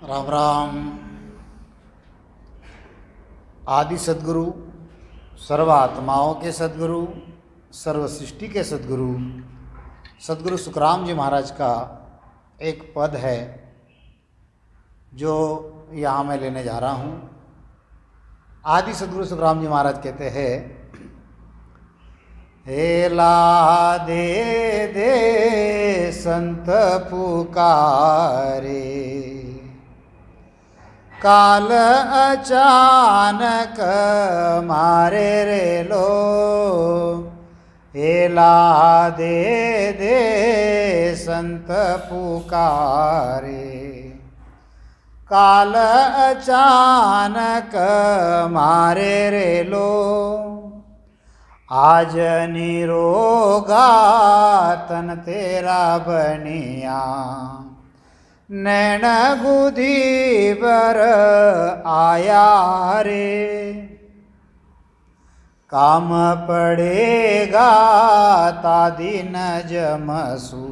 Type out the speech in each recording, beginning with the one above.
राम राम। आदि सद्गुरु, सर्व आत्माओं के सद्गुरु, सर्व सृष्टि के सद्गुरु सद्गुरु सुखराम जी महाराज का एक पद है जो यहाँ मैं लेने जा रहा हूँ। आदि सद्गुरु सुखराम जी महाराज कहते हैं, हेला दे दे संत पुकारे, काल अचानक मारे रे लो। हेला दे दे संत पुकारे, काल अचानक मारे रे लो। आज निरोगा तन तेरा बनिया, नैन गुदी बर आया रे। काम पड़ेगा ता दिन जमसू,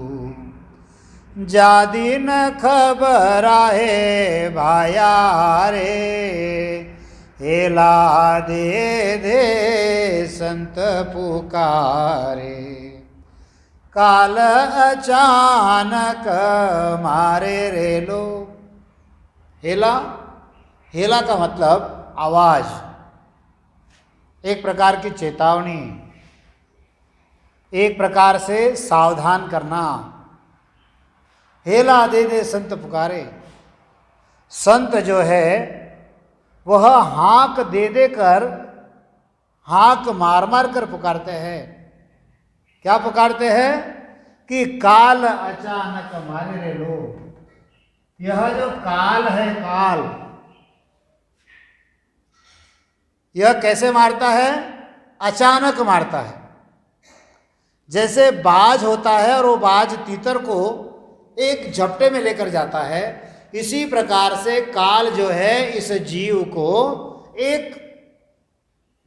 जा दिन खबर आहे भाया रे। हेला दे दे संत पुकारे, काल अचानक मारे रे लो। हेला, हेला का मतलब आवाज, एक प्रकार की चेतावनी, एक प्रकार से सावधान करना। हेला दे दे संत पुकारे। संत जो है वह हाँक दे देकर, हाँक मार मार कर पुकारते हैं। क्या पुकारते हैं कि काल अचानक मारे रे लो। यह जो काल है, काल, यह कैसे मारता है? अचानक मारता है। जैसे बाज होता है और वो बाज तीतर को एक झपटे में लेकर जाता है, इसी प्रकार से काल जो है इस जीव को एक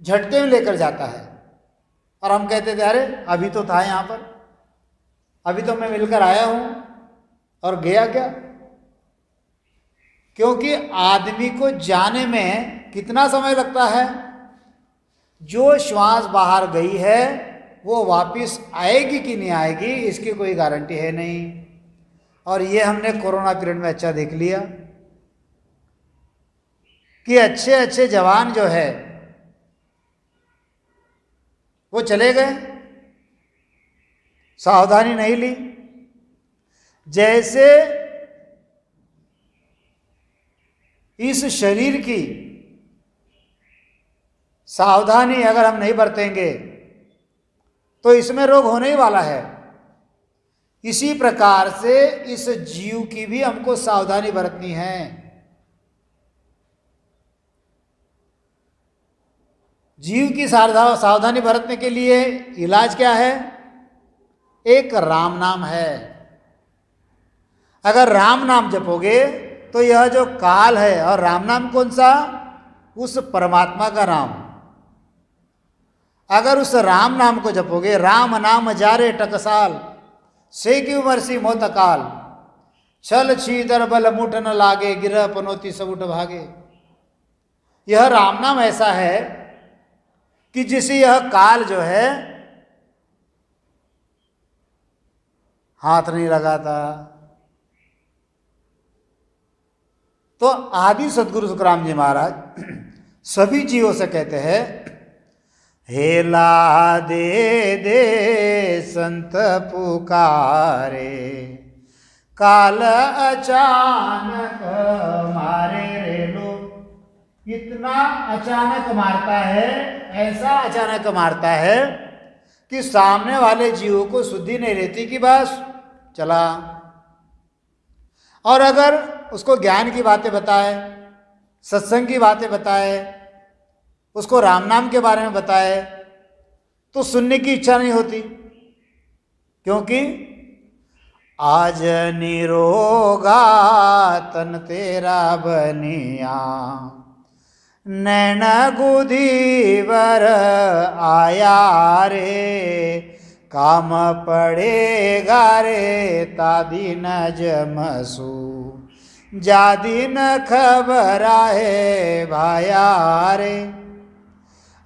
झटके में लेकर जाता है। और हम कहते थे अरे अभी तो था यहाँ पर, अभी तो मैं मिलकर आया हूँ और गया क्या? क्योंकि आदमी को जाने में कितना समय लगता है? जो श्वास बाहर गई है वो वापस आएगी कि नहीं आएगी इसकी कोई गारंटी है नहीं। और ये हमने कोरोना पीरियड में अच्छा देख लिया कि अच्छे अच्छे जवान जो है वो चले गए, सावधानी नहीं ली। जैसे इस शरीर की सावधानी अगर हम नहीं बरतेंगे तो इसमें रोग होने ही वाला है। इसी प्रकार से इस जीव की भी हमको सावधानी बरतनी है। जीव की सावधानी बरतने के लिए इलाज क्या है? एक राम नाम है। अगर राम नाम जपोगे तो यह जो काल है, और राम नाम कौन सा? उस परमात्मा का नाम। अगर उस राम नाम को जपोगे, राम नाम जारे टकसाल, से की उमर सी मोत काल, छल छीदर बल मुठ न लागे, गिरह पनोती सब उठ भागे। यह राम नाम ऐसा है कि जिसे यह काल जो है हाथ नहीं लगाता। तो आदि सद्गुरु सुखराम जी महाराज सभी जीवों से कहते हैं, हेला दे दे संत पुकारे, काल अचानक मारे रे लो। इतना अचानक मारता है, ऐसा अचानक मारता है कि सामने वाले जीवों को शुद्धि नहीं रहती कि बस चला। और अगर उसको ज्ञान की बातें बताए, सत्संग की बातें बताए, उसको राम नाम के बारे में बताए तो सुनने की इच्छा नहीं होती। क्योंकि आज निरोगा तन तेरा बनिया, नैन गुदी बर आया रे। काम पड़ेगा रे ता दिन जमसू, जादी न खबर है भाया रे।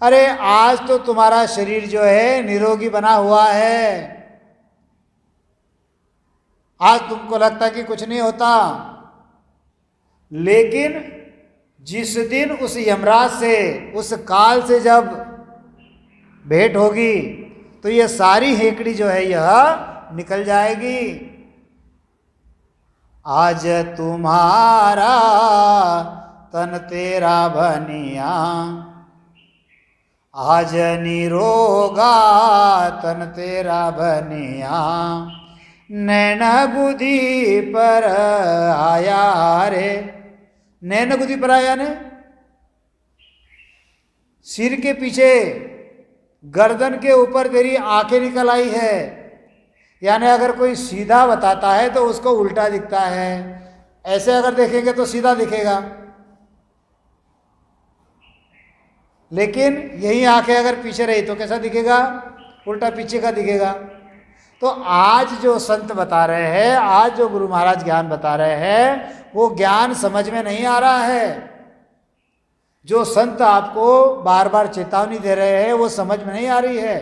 अरे आज तो तुम्हारा शरीर जो है निरोगी बना हुआ है, आज तुमको लगता कि कुछ नहीं होता, लेकिन जिस दिन उस यमराज से, उस काल से जब भेंट होगी तो ये सारी हेकड़ी जो है यह निकल जाएगी। आज तुम्हारा तन तेरा बनिया, आज निरोगा तन तेरा बनिया, नैन गुदी पर आया रे। नैन गुदी पर आया ने सिर के पीछे गर्दन के ऊपर तेरी आंखें निकल आई है, यानी अगर कोई सीधा बताता है तो उसको उल्टा दिखता है, ऐसे अगर देखेंगे तो सीधा दिखेगा, लेकिन यही आंखें अगर पीछे रही तो कैसा दिखेगा, उल्टा पीछे का दिखेगा। तो आज जो संत बता रहे हैं, आज जो गुरु महाराज ज्ञान बता रहे हैं, वो ज्ञान समझ में नहीं आ रहा है। जो संत आपको बार बार चेतावनी दे रहे हैं वो समझ में नहीं आ रही है,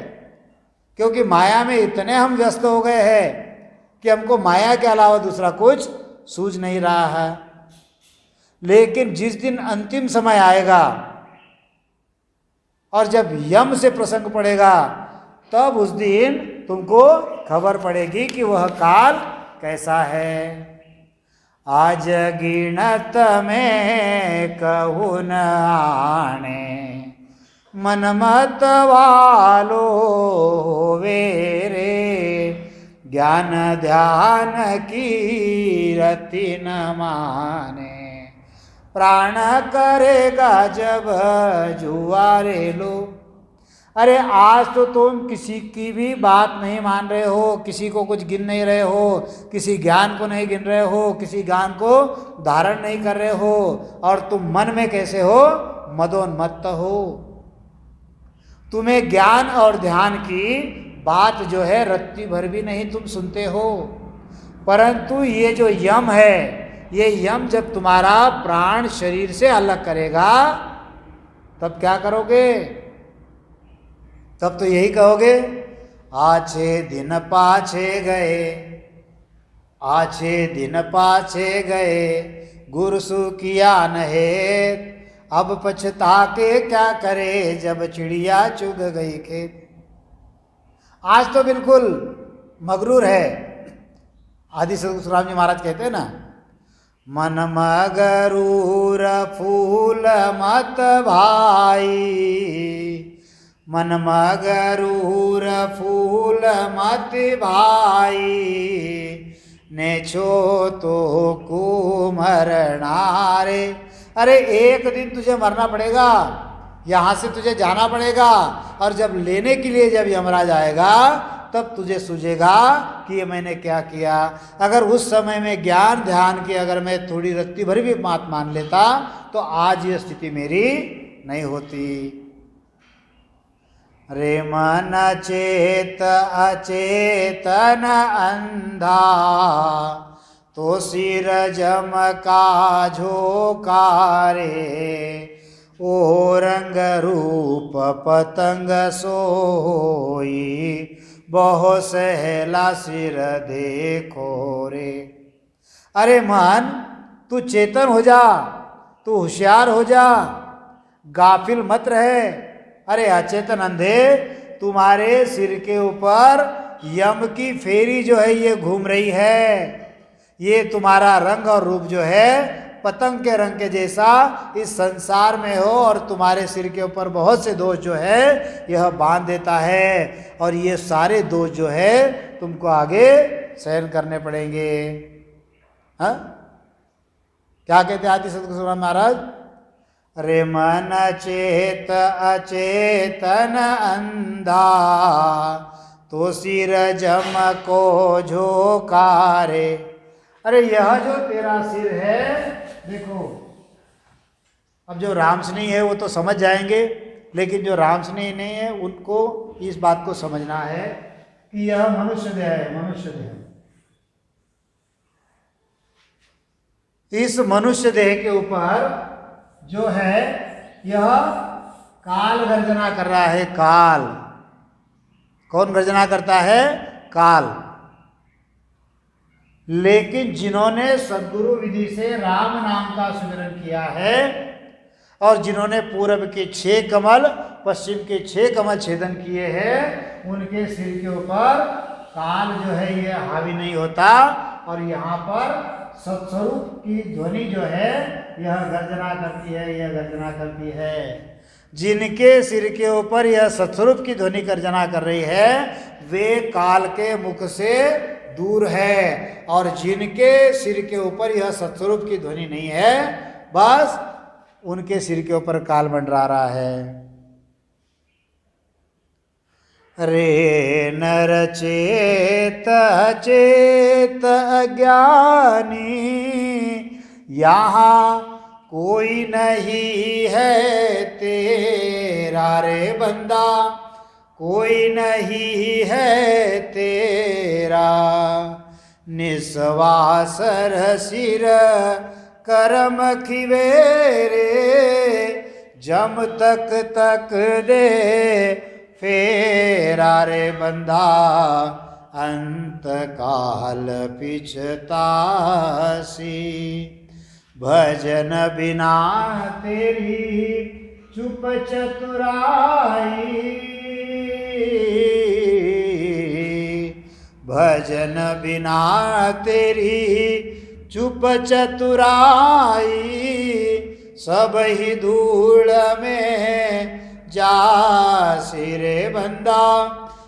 क्योंकि माया में इतने हम व्यस्त हो गए हैं कि हमको माया के अलावा दूसरा कुछ सूझ नहीं रहा है। लेकिन जिस दिन अंतिम समय आएगा और जब यम से प्रसंग पड़ेगा, तब उस दिन तुमको खबर पड़ेगी कि वह काल कैसा है। आज गिणत में कहु न आने, मन मत वालो होवे रे, ज्ञान ध्यान की रति न माने, प्राण करेगा जब जुआरे लो। अरे आज तो तुम किसी की भी बात नहीं मान रहे हो, किसी को कुछ गिन नहीं रहे हो, किसी ज्ञान को नहीं गिन रहे हो, किसी ज्ञान को धारण नहीं कर रहे हो, और तुम मन में कैसे हो, मदोन्मत्त हो। तुम्हें ज्ञान और ध्यान की बात जो है रत्ती भर भी नहीं तुम सुनते हो। परंतु ये जो यम है, ये यम जब तुम्हारा प्राण शरीर से अलग करेगा तब क्या करोगे? तब तो यही कहोगे, आछे दिन पाछे गए, आछे दिन पाछे गए, गुरसु किया नहे, अब पछता के क्या करे, जब चिड़िया चुग गई खेत। आज तो बिल्कुल मगरूर है। आदि सतगुरु जी महाराज कहते हैं ना, मन मगरूर फूल मत भाई, मन मगरूर फूल मत भाई, ने छो तो कुमरना रे। अरे एक दिन तुझे मरना पड़ेगा, यहाँ से तुझे जाना पड़ेगा, और जब लेने के लिए जब यमराज आएगा तब तुझे सूझेगा कि ये मैंने क्या किया। अगर उस समय में ज्ञान ध्यान की अगर मैं थोड़ी रत्ती भर भी बात मान लेता तो आज ये स्थिति मेरी नहीं होती। रे मन चेत अचेतन अंधा, तो सिर जमका झोकारे, ओ रंग रूप पतंग सोई, बहु सहला सिर देखो रे। अरे मन तू चेतन हो जा, तू होशियार हो जा, गाफिल मत रहे। अरे अचेतन अंधे, तुम्हारे सिर के ऊपर यम की फेरी जो है ये घूम रही है। ये तुम्हारा रंग और रूप जो है पतंग के रंग के जैसा इस संसार में हो, और तुम्हारे सिर के ऊपर बहुत से दोष जो है यह बांध देता है, और ये सारे दोष जो है तुमको आगे सहन करने पड़ेंगे। हाँ, क्या कहते हैं आदि सतगुरु महाराज? रे मन चेत अचेतन अंधा, तो सिर जमको झोकारे। अरे यह जो तेरा सिर है, देखो अब जो रामस्नेही है वो तो समझ जाएंगे, लेकिन जो रामस्नेही नहीं है उनको इस बात को समझना है कि यह मनुष्य देह है, मनुष्य देह। इस मनुष्य देह के ऊपर जो है यह काल गर्जना कर रहा है। काल कौन गर्जना करता है? काल। लेकिन जिन्होंने सद्गुरु विधि से राम नाम का सुमिरन किया है और जिन्होंने पूर्व के 6 कमल पश्चिम के 6 कमल छेदन किए हैं, उनके सिर के ऊपर काल जो है ये हावी नहीं होता और यहाँ पर सत्स्वरूप की ध्वनि जो है यह गर्जना करती है, यह गर्जना करती है। जिनके सिर के ऊपर यह सत्स्वरूप की ध्वनि गर्जना कर रही है वे काल के मुख से दूर है, और जिनके सिर के ऊपर यह सत्स्वरूप की ध्वनि नहीं है बस उनके सिर के ऊपर काल मंडरा रहा है। रे नर चेत चेत अज्ञानी, यहाँ कोई नहीं है तेरा रे बंदा, कोई नहीं है तेरा। निस्वासर सिर करम खिवेरे, जम तक तक दे फेरा रे बंदा। अंत काल पिछतासी, भजन बिना तेरी चुप चतुराई, भजन बिना तेरी चुप चतुराई। सब ही धूल में जा सिरे बंदा,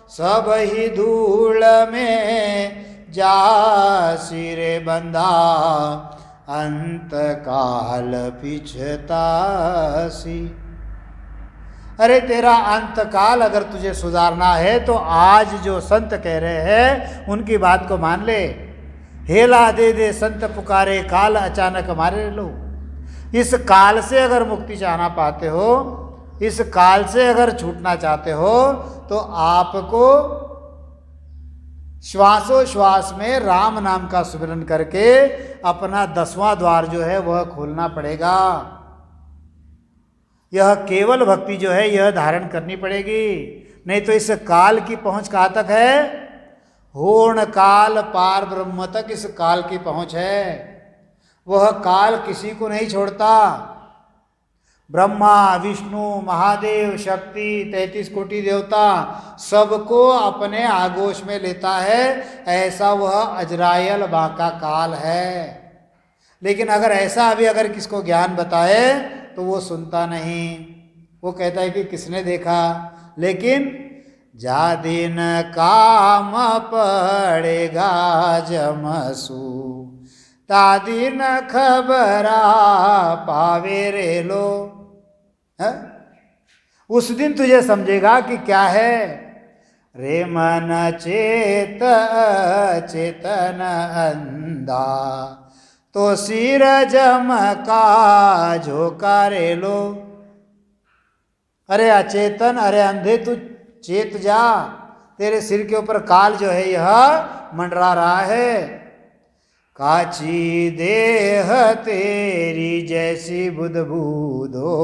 सब ही धूल में जा सिरे बंदा। अंत काल पिछतासी। अरे तेरा अंत काल अगर तुझे सुधारना है तो आज जो संत कह रहे हैं उनकी बात को मान ले। हेला दे दे संत पुकारे, काल अचानक मारे लो। इस काल से अगर मुक्ति चाहना पाते हो, इस काल से अगर छूटना चाहते हो तो आपको श्वासोश्वास में राम नाम का सुमिरन करके अपना 10वां द्वार जो है वह खोलना पड़ेगा। यह केवल भक्ति जो है यह धारण करनी पड़ेगी, नहीं तो इस काल की पहुंच कहाँ तक है? होर्ण काल पार ब्रह्म तक इस काल की पहुंच है। वह काल किसी को नहीं छोड़ता। ब्रह्मा विष्णु महादेव शक्ति 33 कोटि देवता सबको अपने आगोश में लेता है, ऐसा वह अजरायल बांका काल है। लेकिन अगर ऐसा अभी अगर किसको ज्ञान बताए तो वो सुनता नहीं, वो कहता है कि किसने देखा। लेकिन जा दिन काम पड़ेगा जमसू, ता दिन खबरा पावे रे लो। है? उस दिन तुझे समझेगा कि क्या है। रे मन चेत चेतन अंधा, तो सिर जमका झोका रे लो। अरे अचेतन, अरे अंधे तू चेत जा, तेरे सिर के ऊपर काल जो है यह मंडरा रहा है। काची देह तेरी जैसी बुध बूधो,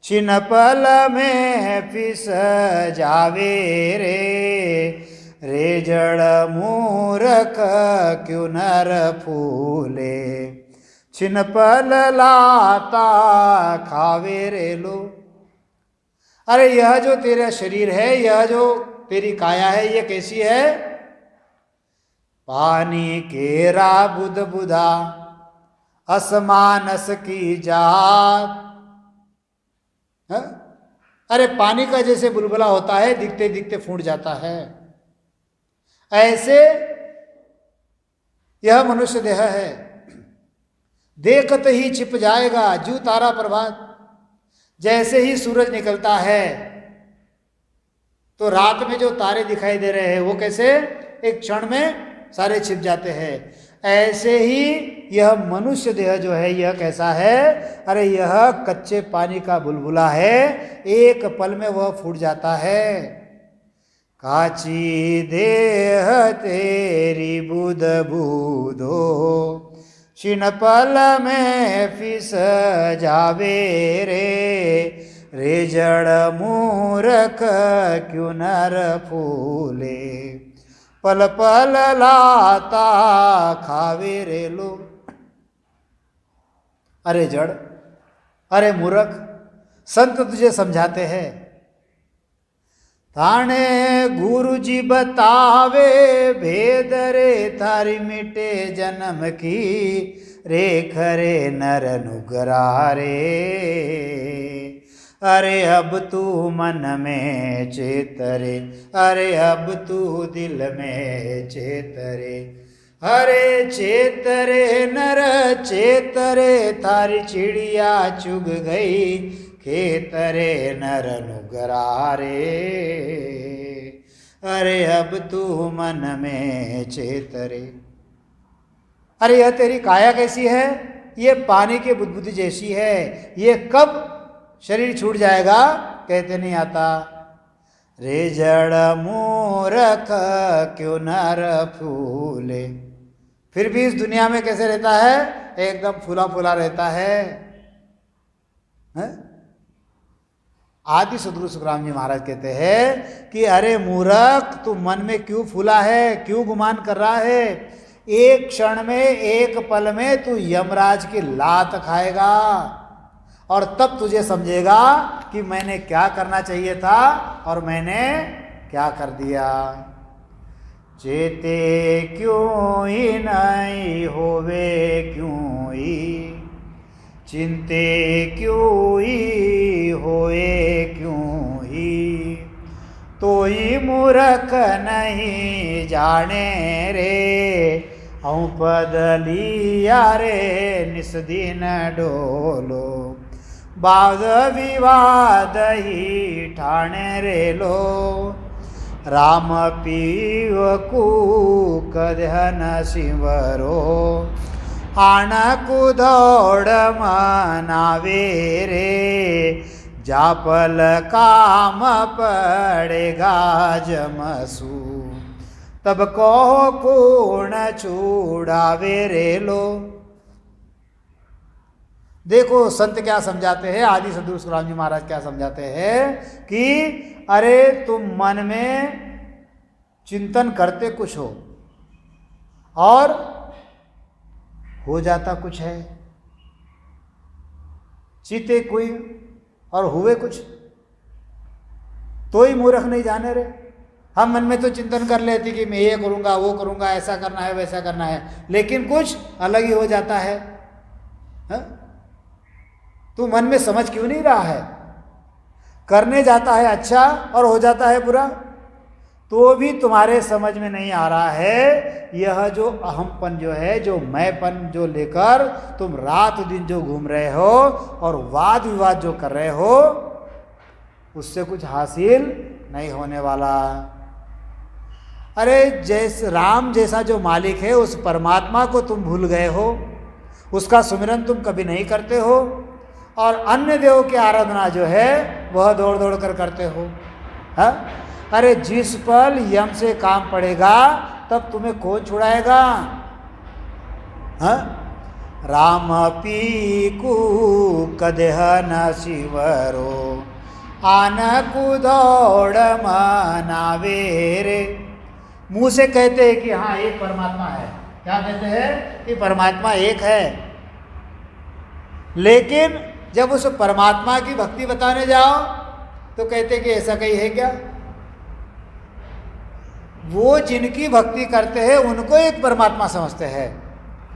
छिन पल में फिस जावे रे। रे जड़ मूरख क्यों नर फूले, छिन पल लाता खावे रे लो। अरे यह जो तेरा शरीर है, यह जो तेरी काया है, यह कैसी है? पानी केरा बुध बुधा, असमानस की जात। है? अरे पानी का जैसे बुलबुला होता है, दिखते दिखते फूट जाता है, ऐसे यह मनुष्य देह है। देखत ही छिप जाएगा जू तारा प्रभात। जैसे ही सूरज निकलता है तो रात में जो तारे दिखाई दे रहे हैं वो कैसे एक क्षण में सारे छिप जाते हैं। ऐसे ही यह मनुष्य देह जो है यह कैसा है? अरे यह कच्चे पानी का बुलबुला है, एक पल में वह फूट जाता है। काची देह तेरी बुध बूधो, क्षीण पल में फिस जावे रे जड़ मूरख क्यों नर फूले, पल पल लाता खावे रे लो। अरे जड़, अरे मूर्ख, संत तुझे समझाते हैं। थाने गुरु जी बतावे भेद रे थारी मिटे जन्म की, रे खरे नर नुगरारे। अरे अब तू मन में चेतरे, अरे अब तू दिल में चेतरे। अरे चेतरे नर चेतरे थारी चिड़िया चुग गई, खेतरे नर नुगरारे। अरे अब तू मन में चेतरे। अरे यह तेरी काया कैसी है, ये पानी की बुदबुदी जैसी है, ये कब शरीर छूट जाएगा कहते नहीं आता। रे जड़ मूरख क्यों नर फूले, फिर भी इस दुनिया में कैसे रहता है, एकदम फूला फूला रहता है। आदि सद्गुरु सुखराम जी महाराज कहते हैं कि अरे मूर्ख, तू मन में क्यों फूला है, क्यों गुमान कर रहा है। एक क्षण में, एक पल में तू यमराज की लात खाएगा और तब तुझे समझेगा कि मैंने क्या करना चाहिए था और मैंने क्या कर दिया। चेते क्यों ही नहीं होवे क्यों ही, चिंते क्यों ही होए क्यों ही, तो ही मूर्ख नहीं जाने रे। औ पद लिया रे निस दिन डोलो, वाद विवाद ही ठाणे रे लो। राम पीव कू कदहन सिंवरो, आण कुदौड़ मनावे रे। जापल काम पड़ेगा जमसू, तब कहो कूण छुड़ावे रे लो। देखो संत क्या समझाते हैं, आदि सद्गुरु सुखराम जी महाराज क्या समझाते हैं कि अरे तुम मन में चिंतन करते कुछ हो और हो जाता कुछ है। चीते कोई और हुए कुछ, तो ही मूर्ख नहीं जाने रे। हम मन में तो चिंतन कर लेते कि मैं ये करूंगा, वो करूंगा, ऐसा करना है, वैसा करना है, लेकिन कुछ अलग ही हो जाता है। तू मन में समझ क्यों नहीं रहा है, करने जाता है अच्छा और हो जाता है बुरा, तो भी तुम्हारे समझ में नहीं आ रहा है। यह जो अहमपन जो है, जो मैंपन जो लेकर तुम रात दिन जो घूम रहे हो और वाद विवाद जो कर रहे हो, उससे कुछ हासिल नहीं होने वाला। अरे जैसे राम जैसा जो मालिक है, उस परमात्मा को तुम भूल गए हो, उसका सुमिरन तुम कभी नहीं करते हो, और अन्य देव की आराधना जो है वह दौड़ दौड़ कर करते हो। हा? अरे जिस पल यम से काम पड़ेगा तब तुम्हें कौन छुड़ाएगा। हा? राम पीकू कदेह न शिवरो, आन कुदौड़ मनावे रे। मुंह से कहते हैं कि हाँ एक परमात्मा है, क्या कहते हैं कि परमात्मा एक है, लेकिन जब उस परमात्मा की भक्ति बताने जाओ तो कहते कि ऐसा कहीं है क्या। वो जिनकी भक्ति करते हैं उनको एक परमात्मा समझते हैं,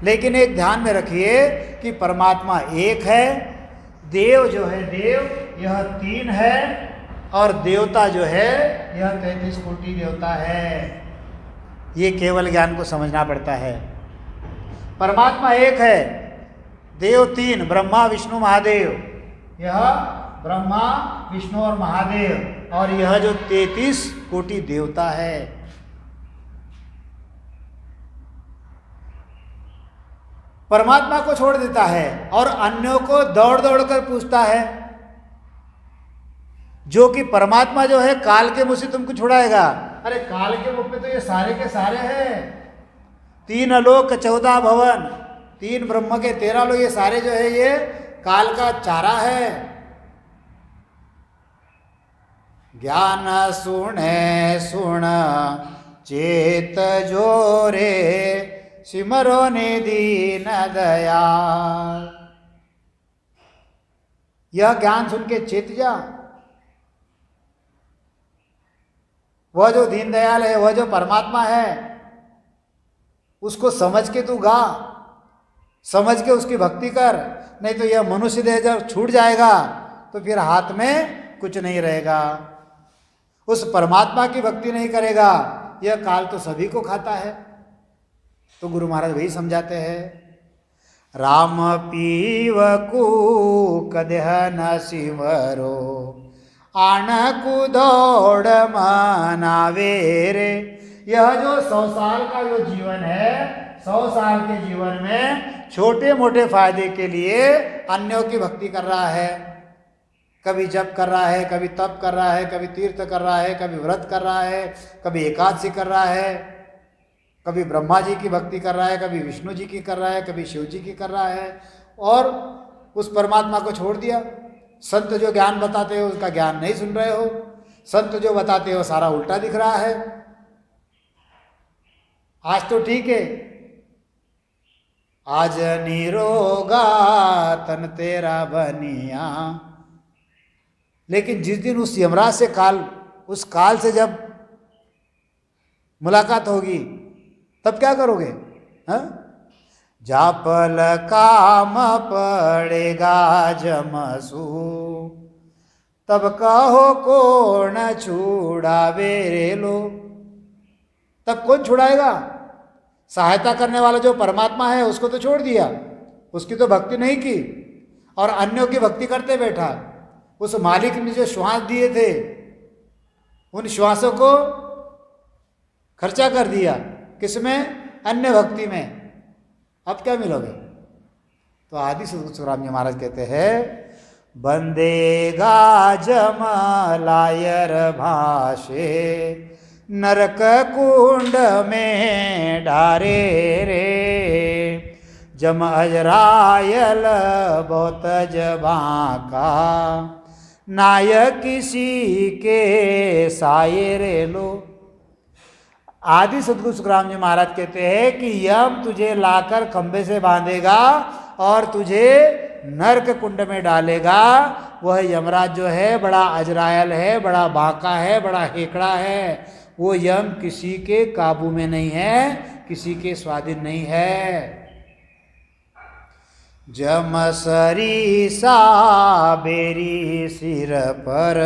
लेकिन एक ध्यान में रखिए कि परमात्मा एक है। देव जो है, देव यह 3 है, और देवता जो है यह 33 कोटि देवता है। ये केवल ज्ञान को समझना पड़ता है। परमात्मा एक है, देव 3, ब्रह्मा विष्णु महादेव। यह ब्रह्मा विष्णु और महादेव, और यह जो 33 कोटि देवता है। परमात्मा को छोड़ देता है और अन्यों को दौड़ दौड़ कर पूछता है, जो कि परमात्मा जो है काल के मुंह से तुमको छुड़ाएगा। अरे काल के मुख में तो ये सारे के सारे हैं, 3 आलोक 14 भवन, तीन ब्रह्म के 13 लोग, ये सारे जो है ये काल का चारा है। ज्ञान सुने सुन चेत जोरे, सिमरो ने दीन दयाल। यह ज्ञान सुन के चेत जा। वह जो दीनदयाल है, वह जो परमात्मा है, उसको समझ के तू गा, समझ के उसकी भक्ति कर। नहीं तो यह मनुष्य देह जब छूट जाएगा तो फिर हाथ में कुछ नहीं रहेगा। उस परमात्मा की भक्ति नहीं करेगा, यह काल तो सभी को खाता है। तो गुरु महाराज वही समझाते हैं, राम पीव कूक देह न सिमरो, आणकु दौड़ मनावे रे। यह जो 100 साल का जो जीवन है, 100 साल के जीवन में छोटे मोटे फायदे के लिए अन्यों की भक्ति कर रहा है। कभी जप कर रहा है, कभी तप कर रहा है, कभी तीर्थ कर रहा है, कभी व्रत कर रहा है, कभी एकादशी कर रहा है, कभी ब्रह्मा जी की भक्ति कर रहा है, कभी विष्णु जी की कर रहा है, कभी शिव जी की कर रहा है, और उस परमात्मा को छोड़ दिया। संत जो ज्ञान बताते हो उसका ज्ञान नहीं सुन रहे हो, संत जो बताते हो सारा उल्टा दिख रहा है। आज तो ठीक है, आज निरोगा तन तेरा बनिया, लेकिन जिस दिन उस यमराज से उस काल से जब मुलाकात होगी तब क्या करोगे? हाँ, जापल काम पड़ेगा जमसू, तब कहो कौन छुड़ावे रे लो। तब कौन छुड़ाएगा? सहायता करने वाला जो परमात्मा है उसको तो छोड़ दिया, उसकी तो भक्ति नहीं की और अन्यों की भक्ति करते बैठा। उस मालिक ने जो श्वास दिए थे उन श्वासों को खर्चा कर दिया, किसमें? अन्य भक्ति में। अब क्या मिलोगे? तो आदि सुखराम जी महाराज कहते हैं, बंदेगा जमलायर भाषे, नरक कुंड में डारे रे, जम अजरायल बहुत जबाका, नायक किसी के साये रे लो। आदि सदगुरु सुखराम जी महाराज कहते हैं कि यम तुझे लाकर खंबे से बांधेगा और तुझे नरक कुंड में डालेगा। वह यमराज जो है बड़ा अजरायल है, बड़ा बांका है, बड़ा हेकड़ा है। वो यम किसी के काबू में नहीं है, किसी के स्वाधीन नहीं है। जमसरी सा बेरी सिर पर,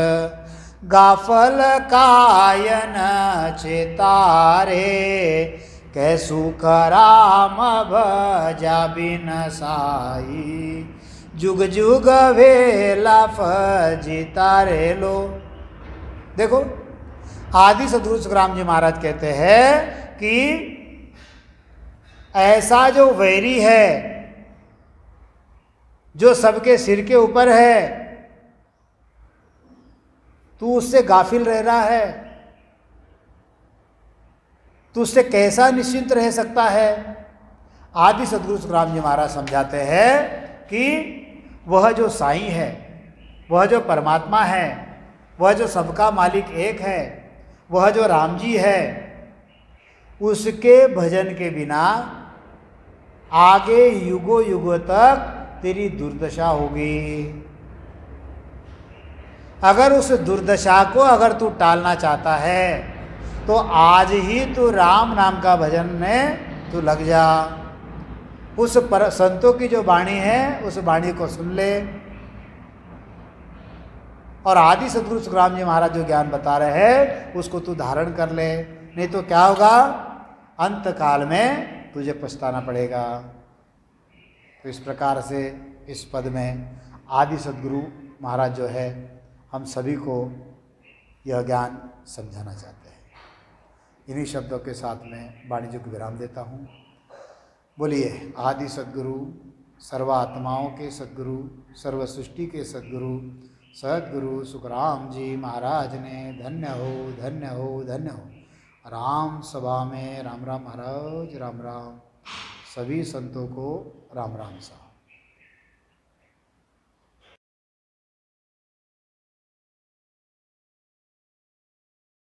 गाफल कायन चेतारे, कैसु कराम भजा बिन साई, जुग जुग वेला फजिता रे लो। देखो, आदि सदगुरु सुखराम जी महाराज कहते हैं कि ऐसा जो वैरी है, जो सबके सिर के ऊपर है, तू उससे गाफिल रह रहा है, तू उससे कैसा निश्चिंत रह सकता है? आदि सदगुरु सुखराम जी महाराज समझाते हैं कि वह जो साईं है, वह जो परमात्मा है, वह जो सबका मालिक एक है, वह जो राम जी है, उसके भजन के बिना आगे युगों युगों तक तेरी दुर्दशा होगी। अगर उस दुर्दशा को अगर तू टालना चाहता है तो आज ही तू राम नाम का भजन में तू लग जा। उस संतों की जो वाणी है उस वाणी को सुन ले, और आदि सदगुरु सुखराम जी महाराज जो ज्ञान बता रहे हैं उसको तू धारण कर ले। नहीं तो क्या होगा? अंत काल में तुझे पछताना पड़ेगा। तो इस प्रकार से इस पद में आदि सदगुरु महाराज जो है हम सभी को यह ज्ञान समझाना चाहते हैं। इन्हीं शब्दों के साथ में वाणिज्य को विराम देता हूँ। बोलिए आदि सद्गुरु, सर्वात्माओं के सद्गुरु, सर्व सृष्टि के सद्गुरु सद्गुरु सुखराम जी महाराज ने धन्य हो, धन्य हो, धन्य हो। राम सभा में राम राम महाराज, राम राम। सभी संतों को राम राम सा।